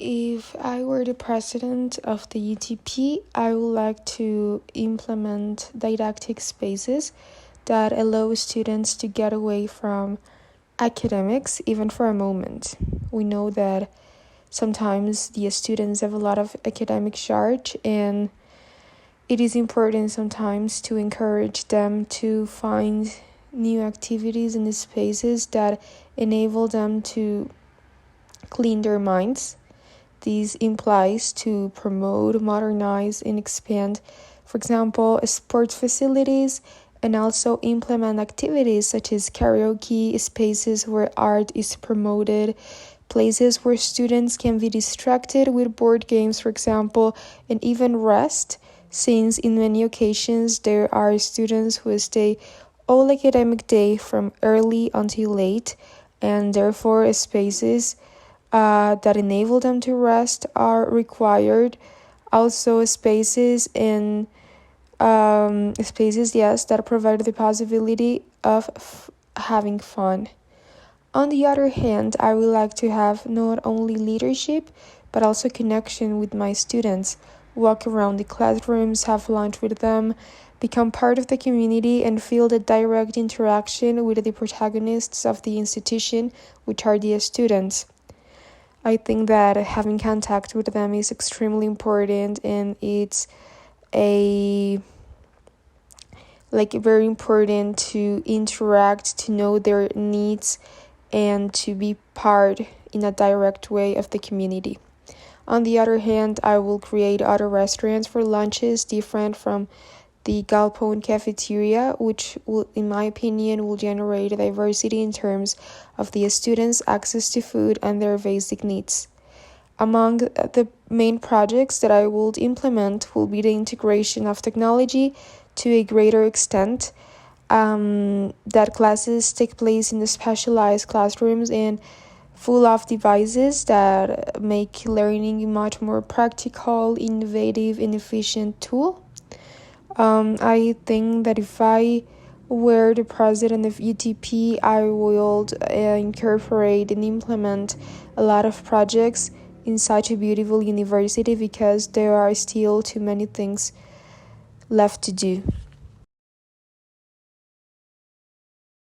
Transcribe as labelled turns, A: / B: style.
A: If I were the president of the UTP, I would like to implement didactic spaces that allow students to get away from academics even for a moment. We know that sometimes the students have a lot of academic charge, and it is important sometimes to encourage them to find new activities and spaces that enable them to clean their minds. This implies to promote, modernize, and expand, for example, sports facilities, and also implement activities such as karaoke, spaces where art is promoted, places where students can be distracted with board games, for example, and even rest, since in many occasions there are students who stay all academic day from early until late, and therefore spaces that enable them to rest are required. Also, spaces that provide the possibility of having fun. On the other hand, I would like to have not only leadership, but also connection with my students, walk around the classrooms, have lunch with them, become part of the community, and feel the direct interaction with the protagonists of the institution, which are the students. I think that having contact with them is extremely important, and it's very important to interact, to know their needs, and to be part in a direct way of the community. On the other hand, I will create other restaurants for lunches different from the Galpone cafeteria, which will, in my opinion, will generate diversity in terms of the students' access to food and their basic needs. Among the main projects that I will implement will be the integration of technology to a greater extent, that classes take place in the specialized classrooms and full of devices that make learning a much more practical, innovative, and efficient tool. I think that if I were the president of UTP, I would incorporate and implement a lot of projects in such a beautiful university, because there are still too many things left to do.